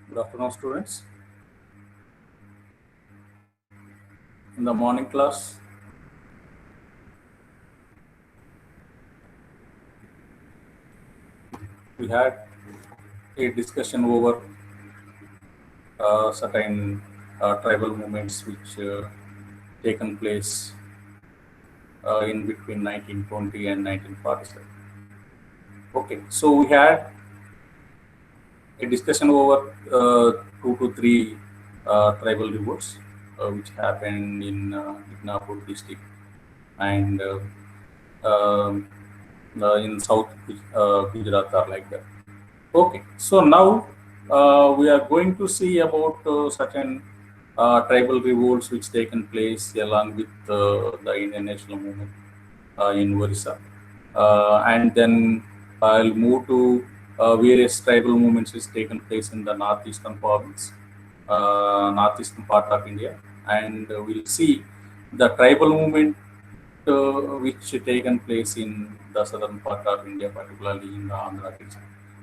Good afternoon, students. In the morning class, we had a discussion over certain tribal movements which taken place in between 1920 and 1947. Okay, so we had a discussion over 2 to 3 tribal revolts which happened in Midnapur district and um, in South Gujarat are like that. Okay, so now we are going to see about certain tribal revolts which taken place along with the Indian national movement in Orissa. And then I'll move to various tribal movements which taken place in the northeastern province, northeastern part of India, and we'll see the tribal movement which taken place in the southern part of India, particularly in the Andhra region.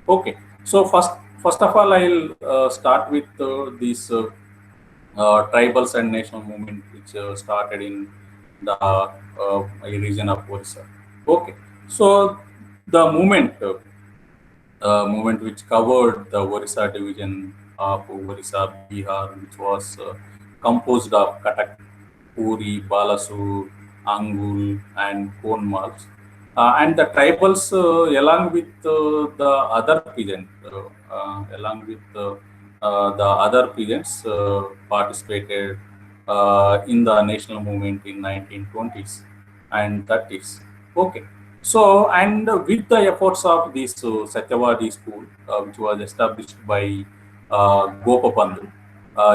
Okay, so first of all, I'll start with these tribals and national movement which started in the region of Orissa. Okay, so the movement which covered the Orissa division of Orissa, Bihar, which was composed of Katak, Puri, Balasur, Angul, and Konmals. And the tribals, along with the other peasants, the other peasants, participated in the national movement in 1920s and 30s. Okay. So, and with the efforts of this Satyavadi school, which was established by Gopabandhu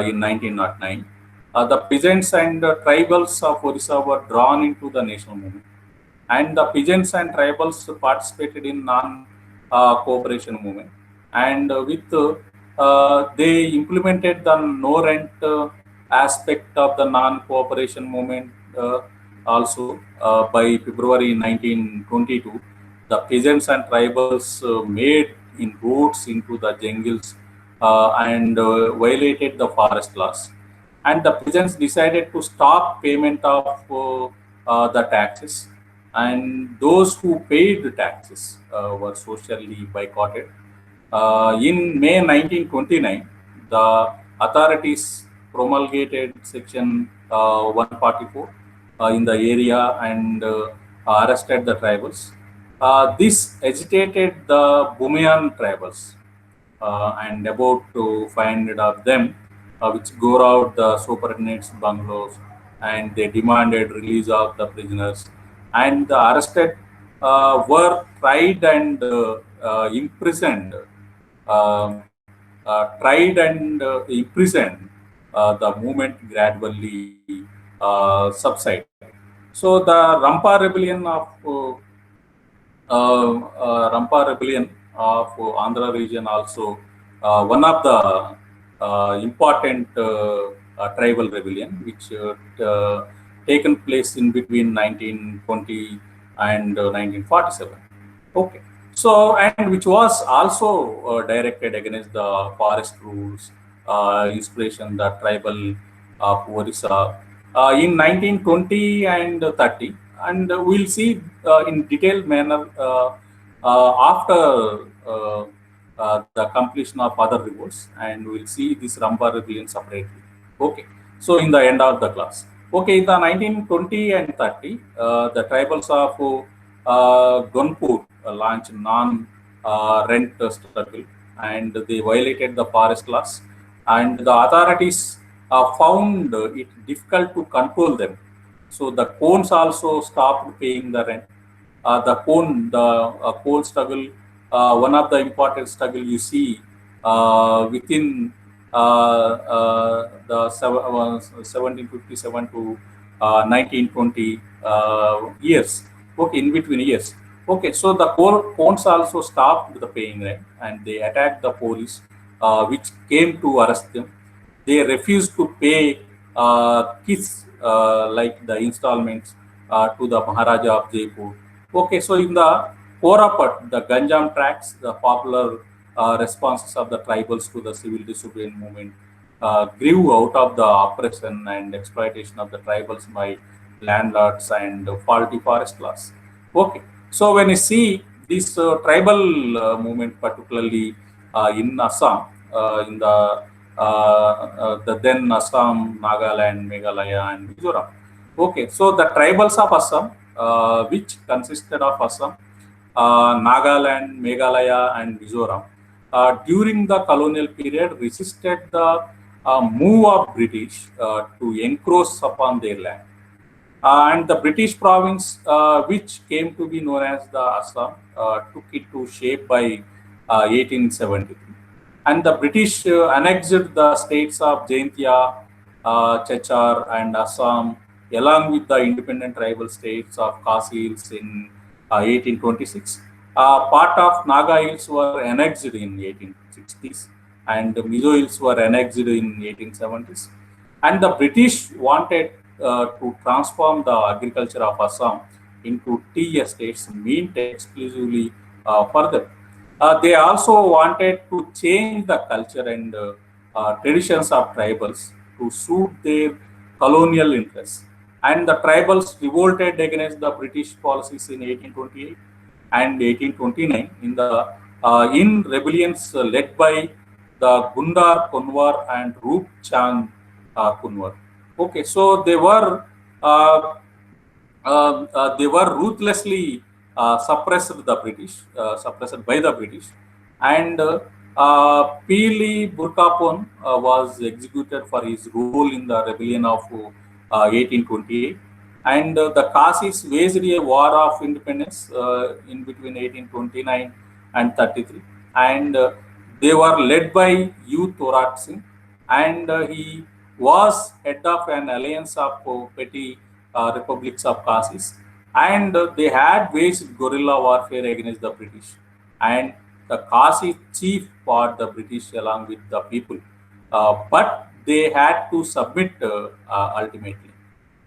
in 1909, the peasants and tribals of Orissa were drawn into the national movement, and the peasants and tribals participated in non-cooperation movement, and they implemented the no rent aspect of the non-cooperation movement also by February 1922. The peasants and tribals made inroads into the jungles and violated the forest laws, and the peasants decided to stop payment of the taxes, and those who paid the taxes were socially boycotted. In May 1929, the authorities promulgated Section 144 in the area and arrested the tribals. This agitated the Bumayan tribals, and about 500 of them, which go out the superintendent's bungalows, and they demanded release of the prisoners. And the arrested were tried and imprisoned, um, the movement gradually subsided. So the Rampa rebellion of Andhra region also one of the important tribal rebellion which taken place in between 1920 and 1947. Okay, so and which was also directed against the forest rules, inspiration the tribal of Orissa in 1920 and 30, and we'll see in detailed manner after the completion of other revolts, and we'll see this Rampa rebellion separately. Okay, so in the end of the class. Okay, in the 1920 and 30, the tribals of Gunpur launched non-rent struggle, and they violated the forest laws, and the authorities found it difficult to control them. So the cones also stopped paying the rent. The coal struggle, one of the important struggle you see within the 1757 to 1920 years. Okay, in between years. Okay, so the cones also stopped the paying rent, and they attacked the police, which came to arrest them. They refused to pay kits like the installments to the Maharaja of Jaipur. Okay, so in the Korapat, the Ganjam tracks, the popular responses of the tribals to the civil disobedience movement grew out of the oppression and exploitation of the tribals by landlords and faulty forest laws. Okay, so when you see this tribal movement, particularly in Assam, in the then Assam, Nagaland, Meghalaya, and Mizoram. Okay, so the tribals of Assam, which consisted of Assam, Nagaland, Meghalaya, and Mizoram, during the colonial period resisted the move of British to encroach upon their land. And the British province, which came to be known as the Assam, took it to shape by 1873. And the British annexed the states of Jaintia, Chachar, and Assam, along with the independent tribal states of Khasi Hills in 1826. Part of Naga Hills were annexed in 1860s, and the Mizo Hills were annexed in 1870s. And the British wanted to transform the agriculture of Assam into tea estates meant exclusively for them. They also wanted to change the culture and traditions of tribals to suit their colonial interests. And the tribals revolted against the British policies in 1828 and 1829 in rebellions led by the Gundar Kunwar and Roop Chand Kunwar. Okay, so uh, they were ruthlessly suppressed by the British, and Pili Burkapon was executed for his role in the rebellion of 1828, and the Khasis waged a war of independence in between 1829 and 33, and they were led by U. Torat Singh, and he was head of an alliance of petty republics of Khasis, and they had waged guerrilla warfare against the British. And the Khasi chief fought the British along with the people, but they had to submit ultimately.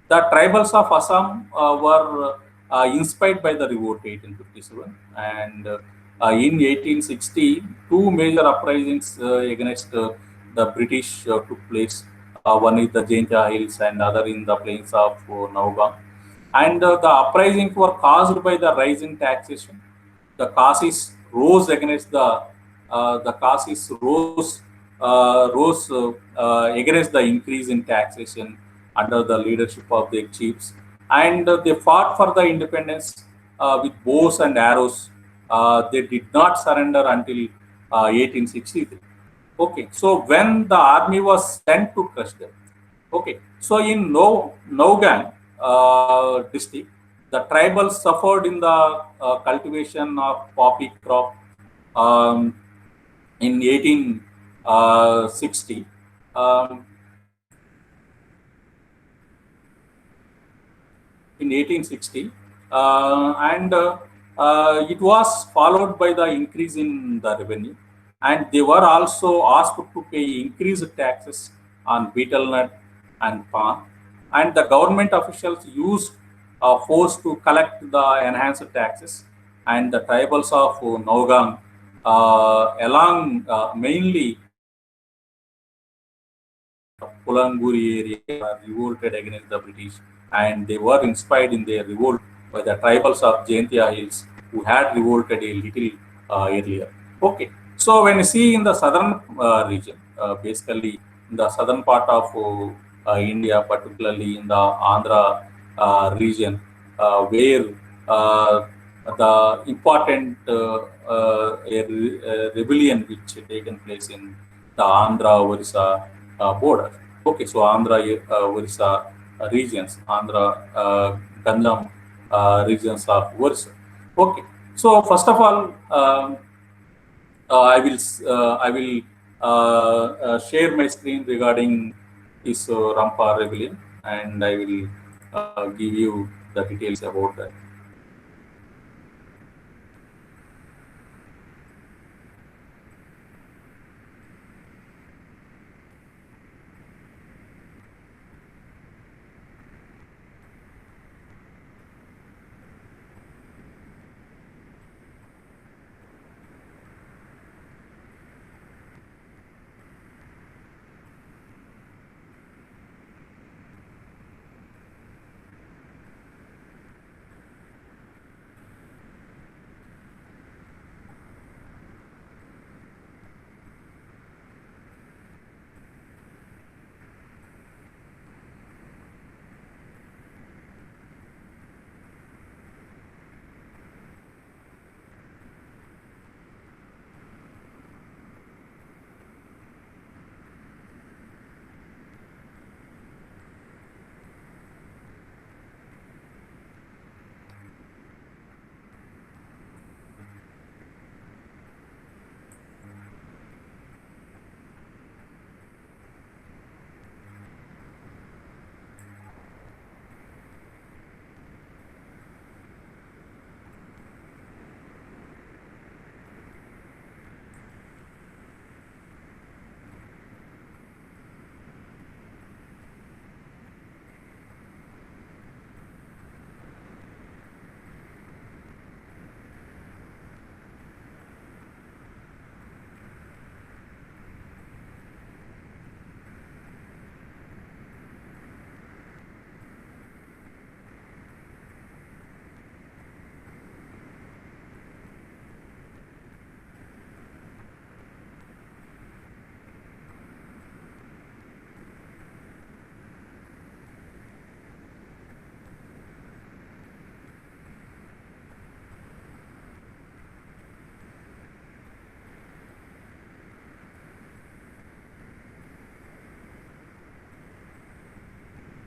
The tribals of Assam were inspired by the revolt 1857, and in 1860, two major uprisings against the British took place. One is the Jaintia Hills and other in the plains of Naugaon. And the uprisings were caused by the rising taxation. The Khasis rose against the Khasis rose against the increase in taxation under the leadership of their chiefs, and they fought for the independence with bows and arrows. They did not surrender until 1863. Okay, so when the army was sent to crush them. Okay, so in Nougang district, the tribals suffered in the cultivation of poppy crop um, in 1860. Um, in 1860, and it was followed by the increase in the revenue, and they were also asked to pay increased taxes on betel nut and palm, and the government officials used force to collect the enhanced taxes, and the tribals of Nougang along mainly Pulanguri area revolted against the British, and they were inspired in their revolt by the tribals of Jaintia Hills who had revolted a little earlier. Okay, so when you see in the southern region, basically in the southern part of India, particularly in the Andhra region, where uh, the important rebellion which had taken place in the Andhra Orissa border. Okay, so Andhra Orissa regions, Andhra Gandham regions of Orissa. Okay, so first of all, I will share my screen regarding this Rampa rebellion, and I will give you the details about that.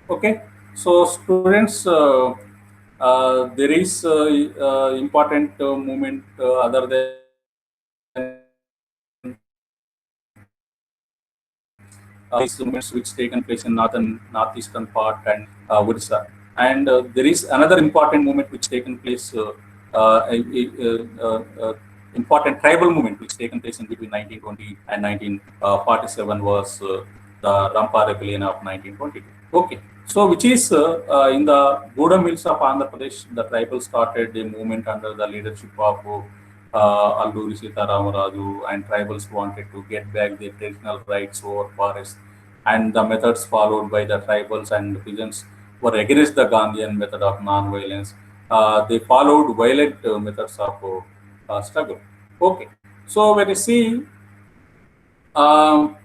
Okay, so students, there is important movement other than these movements which taken place in northeastern part and Odisha. And there is another important movement which taken place, important tribal movement which taken place in between 1920 and 1947 was the Rampa Rebellion of 1922. Okay, so which is in the Gudam Hills of Andhra Pradesh, the tribal started a movement under the leadership of Alluri Sitaramuraju, and tribals wanted to get back their traditional rights over forests, and the methods followed by the tribals and peasants were against the Gandhian method of non-violence. They followed violent methods of struggle. Okay, so when you see um,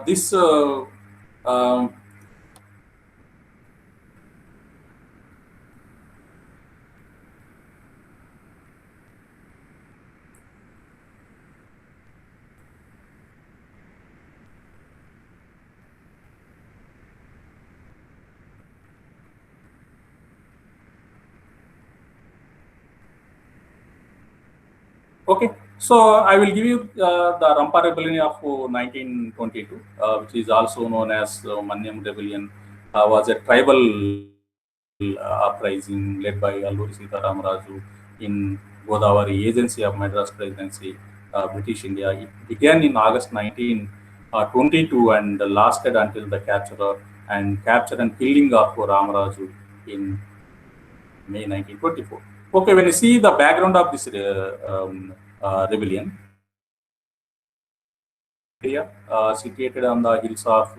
this um, okay, so I will give you the Rampa Rebellion of 1922, which is also known as Manyam Rebellion, was a tribal uprising led by Alluri Sitaramuraju in Godavari Agency of Madras Presidency, British India. It began in August 1922 and lasted until the capture and killing of Ramaraju in May 1924. Okay, when you see the background of this rebellion, area situated on the hills of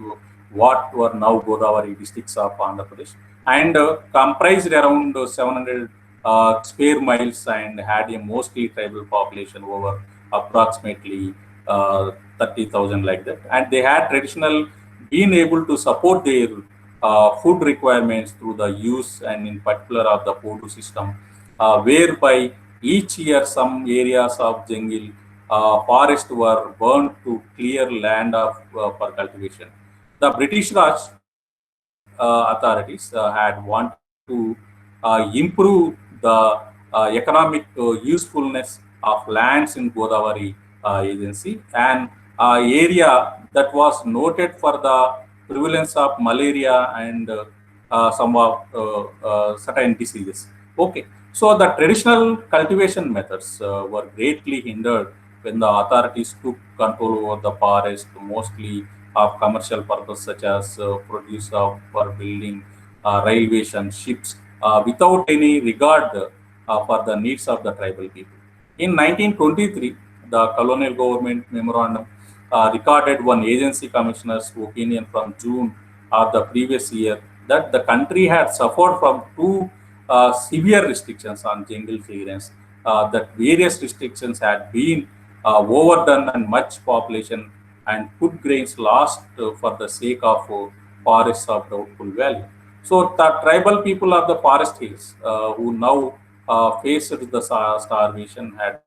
what were now Godavari districts of Andhra Pradesh, and comprised around 700 square miles and had a mostly tribal population over approximately 30,000 like that. And they had traditional been able to support their food requirements through the use and in particular of the Podu system, whereby each year some areas of jungle forests were burned to clear land for cultivation. The British Raj authorities had wanted to improve the economic usefulness of lands in Godavari agency, and area that was noted for the prevalence of malaria and some of certain diseases. Okay, so the traditional cultivation methods were greatly hindered when the authorities took control over the forest, mostly of commercial purpose, such as produce of for building railways and ships, without any regard for the needs of the tribal people. In 1923, the colonial government memorandum recorded one agency commissioner's opinion from June of the previous year that the country had suffered from two severe restrictions on jungle clearance, that various restrictions had been overdone and much population and food grains lost for the sake of forests of doubtful value. So the tribal people of the forest hills, who now faced the starvation, had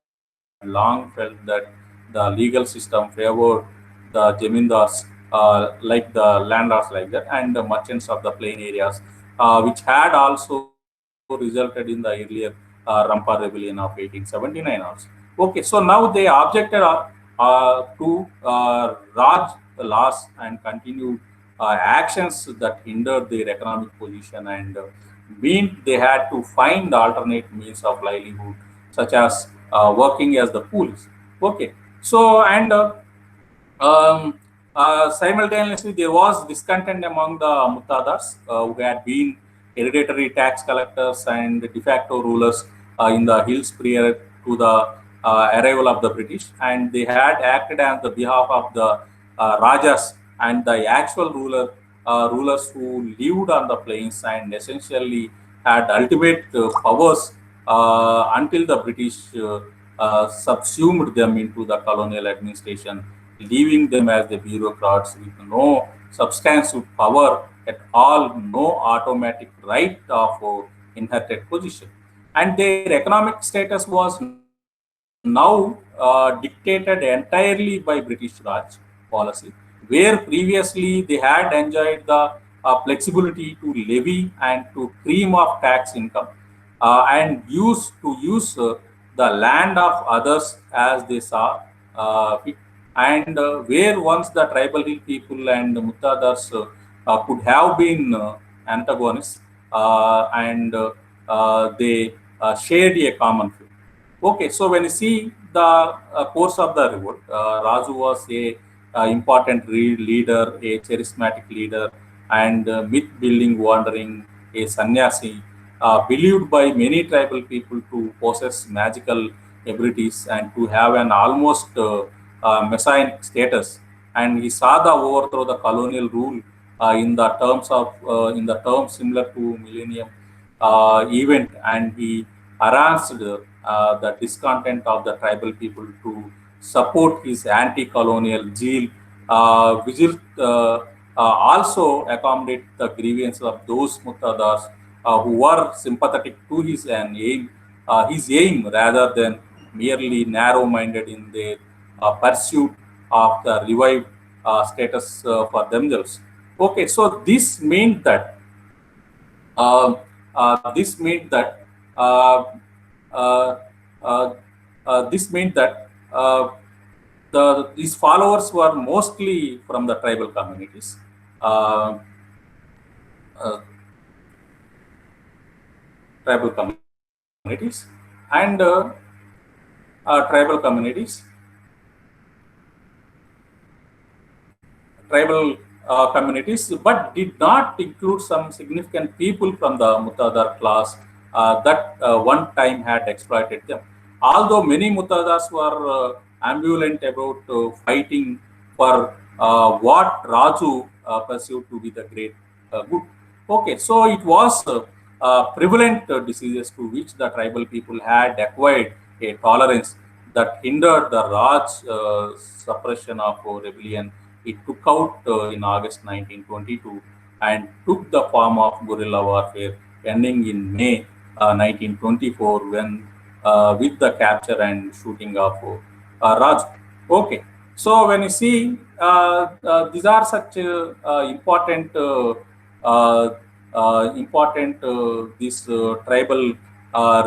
long felt that the legal system favored the jamindars, like the landlords like that, and the merchants of the plain areas, which had also resulted in the earlier Rampa rebellion of 1879 also. Okay, so now they objected to Raj laws and continued actions that hindered their economic position, and meant they had to find alternate means of livelihood, such as working as the police. Okay, so and simultaneously, there was discontent among the Muttadars, who had been hereditary tax collectors and de facto rulers in the hills prior to the arrival of the British, and they had acted on the behalf of the Rajas and the actual rulers who lived on the plains and essentially had ultimate powers until the British subsumed them into the colonial administration, leaving them as the bureaucrats with no substantive power at all, no automatic right of inherited position. And their economic status was now dictated entirely by British Raj policy, where previously they had enjoyed the flexibility to levy and to cream of tax income, and use the land of others as they saw fit. And where once the tribal people and the Muttadars could have been antagonists, and they shared a common fate. Okay, so when you see the course of the revolt, Raju was a important leader, a charismatic leader, and myth-building wandering, a sannyasi, believed by many tribal people to possess magical abilities and to have an almost messianic status. And he saw the overthrow the colonial rule in the terms similar to Millennium event, and he harassed the discontent of the tribal people to support his anti-colonial zeal. Vigil also accommodate the grievances of those Muttadars who were sympathetic to his aim rather than merely narrow-minded in their pursuit of the revived status for themselves. Okay, so this meant that uh, uh, uh, this meant that these followers were mostly from the uh, uh, tribal communities, and tribal communities, tribal communities, but did not include some significant people from the Muttadar class that one time had exploited them. Although many Muttadars were ambivalent about fighting for what Raju perceived to be the great good. Okay, so it was prevalent diseases to which the tribal people had acquired a tolerance that hindered the Raj suppression of rebellion. It took out in August 1922 and took the form of guerrilla warfare, ending in May 1924 when with the capture and shooting of Raj. Okay, so when you see these are such uh, important these tribal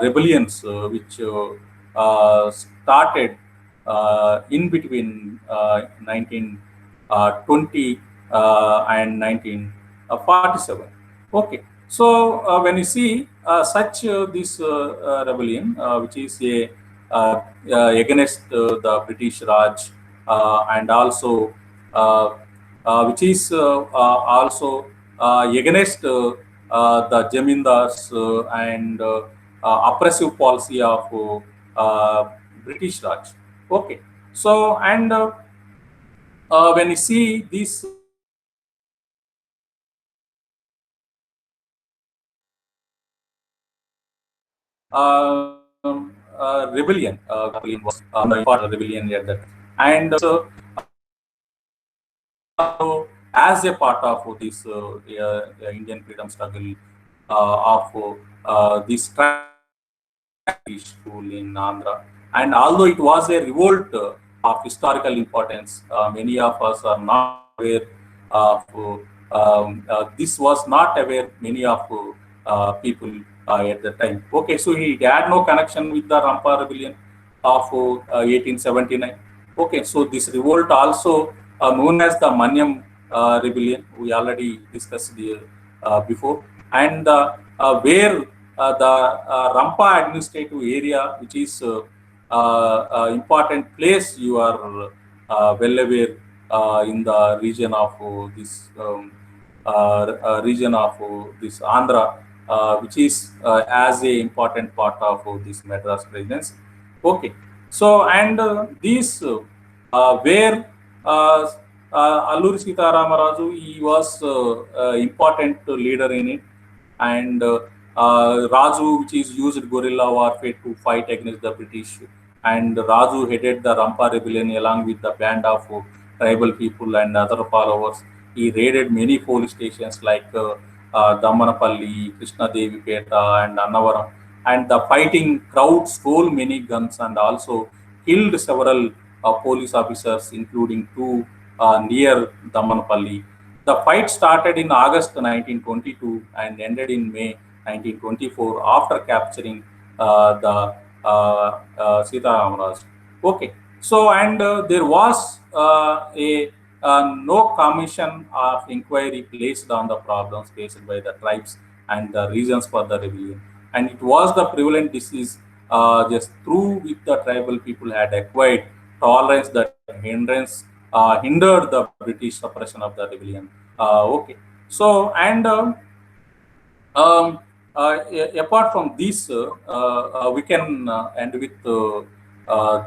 rebellions which started in between 1920 and 1947. Okay, so when you see such this rebellion, which is against the British Raj, and also which is also against the Jamindars and oppressive policy of British Raj. Okay, so and when you see this rebellion, was the rebellion at that, and so as a part of this Indian freedom struggle of this school in Andhra. And although it was a revolt of historical importance, many of us are not aware of this was not aware many of people at the time. Okay, so he had no connection with the Rampa rebellion of 1879. Okay, so this revolt also known as the Manyam rebellion, we already discussed before, and where the Rampa administrative area, which is important place, you are well aware in the region of region of this Andhra, which is as a important part of this Madras presidency. Okay, so and these where Alluri Sita Ramaraju, he was important leader in it, and Raju, which is used guerrilla warfare to fight against the British, and Raju headed the Rampa rebellion along with the band of tribal people and other followers. He raided many police stations like Damanapalli, Krishna Devi Peta, and Annavaram, and the fighting crowd stole many guns and also killed several police officers, including two near Damanapalli. The fight started in August 1922 and ended in May 1924 after capturing the Sita Ramaraj. Okay, so and there was a no commission of inquiry placed on the problems faced by the tribes and the reasons for the rebellion. And it was the prevalent disease just through which the tribal people had acquired tolerance that hindered the British suppression of the rebellion. Okay, so and um, apart from this, we can end with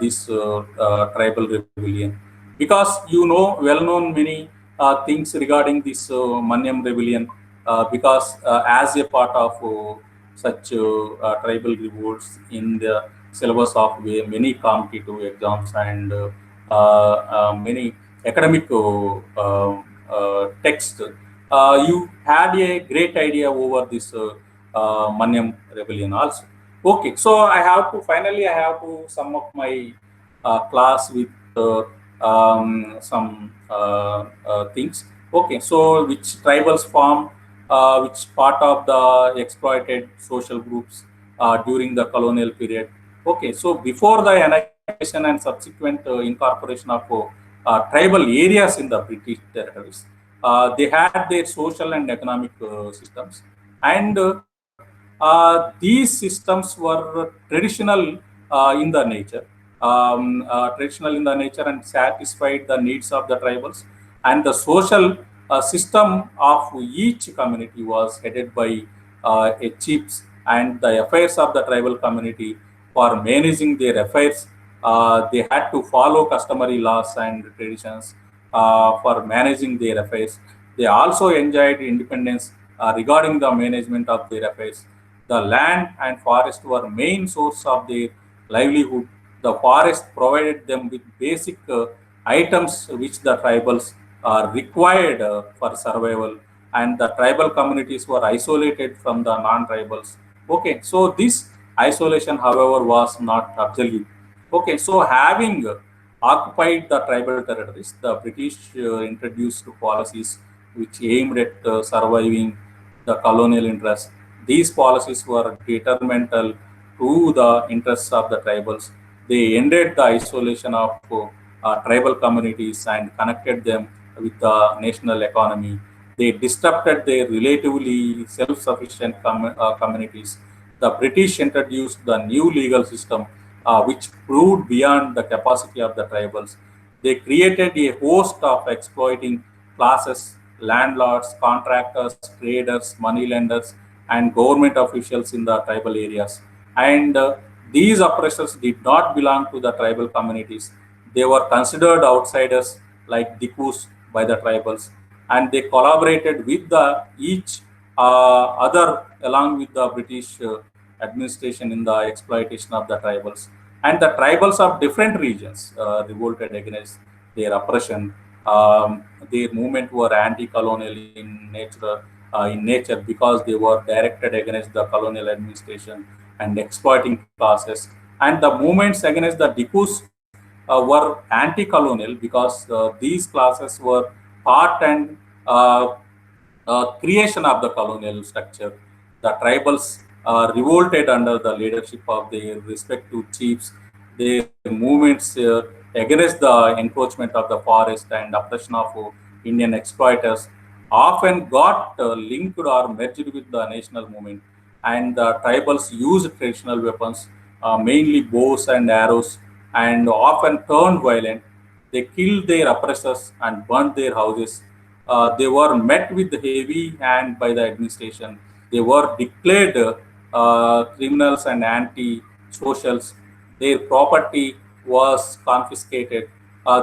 this tribal rebellion because you know well known many things regarding this Manyam rebellion because as a part of such tribal revolts in the syllabus of many competitive exams and many academic texts, you had a great idea over this Manyam rebellion also. Okay, so I have to sum up my class with some things. Okay, so which tribals form, which part of the exploited social groups during the colonial period. Okay, so before the annexation and subsequent incorporation of tribal areas in the British territories, they had their social and economic systems, and these systems were traditional in the nature and satisfied the needs of the tribals. And the social system of each community was headed by a chiefs, and the affairs of the tribal community for managing their affairs. They had to follow customary laws and traditions for managing their affairs. They also enjoyed independence regarding the management of their affairs. The land and forest were main source of their livelihood. The forest provided them with basic items which the tribals required for survival, and the tribal communities were isolated from the non-tribals. Okay, so this isolation, however, was not absolute. Okay, so having occupied the tribal territories, the British introduced policies which aimed at surviving the colonial interests. These policies were detrimental to the interests of the tribals. They ended the isolation of tribal communities and connected them with the national economy. They disrupted their relatively self-sufficient communities. The British introduced the new legal system, which proved beyond the capacity of the tribals. They created a host of exploiting classes, landlords, contractors, traders, moneylenders, and government officials in the tribal areas. And these oppressors did not belong to the tribal communities. They were considered outsiders like Dikus by the tribals, and they collaborated with the each other along with the British administration in the exploitation of the tribals. And the tribals of different regions revolted against their oppression. Their movement were anti-colonial in nature because they were directed against the colonial administration and exploiting classes. And the movements against the Dikus were anti-colonial because these classes were part and creation of the colonial structure. The tribals revolted under the leadership of their respective chiefs. Their movements against the encroachment of the forest and oppression of Indian exploiters often got linked or merged with the national movement. And the tribals used traditional weapons, mainly bows and arrows, and often turned violent. They killed their oppressors and burnt their houses. They were met with heavy hand by the administration. They were declared criminals and anti-socials. Their property was confiscated.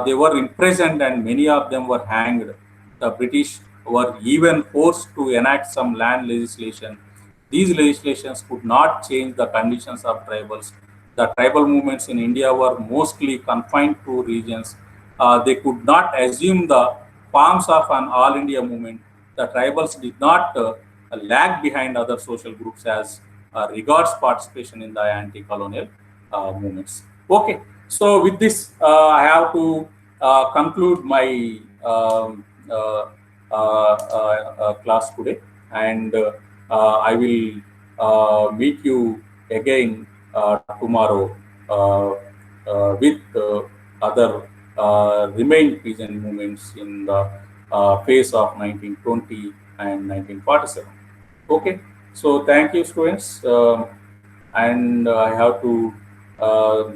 They were imprisoned and many of them were hanged. The British were even forced to enact some land legislation. These legislations could not change the conditions of tribals. The tribal movements in India were mostly confined to regions. They could not assume the forms of an all India movement. The tribals did not lag behind other social groups as regards participation in the anti colonial movements. Okay, so with this, I have to conclude my class today, and I will meet you again tomorrow with other remained peasant movements in the phase of 1920 and 1947. Okay, so thank you, students. And I have to uh,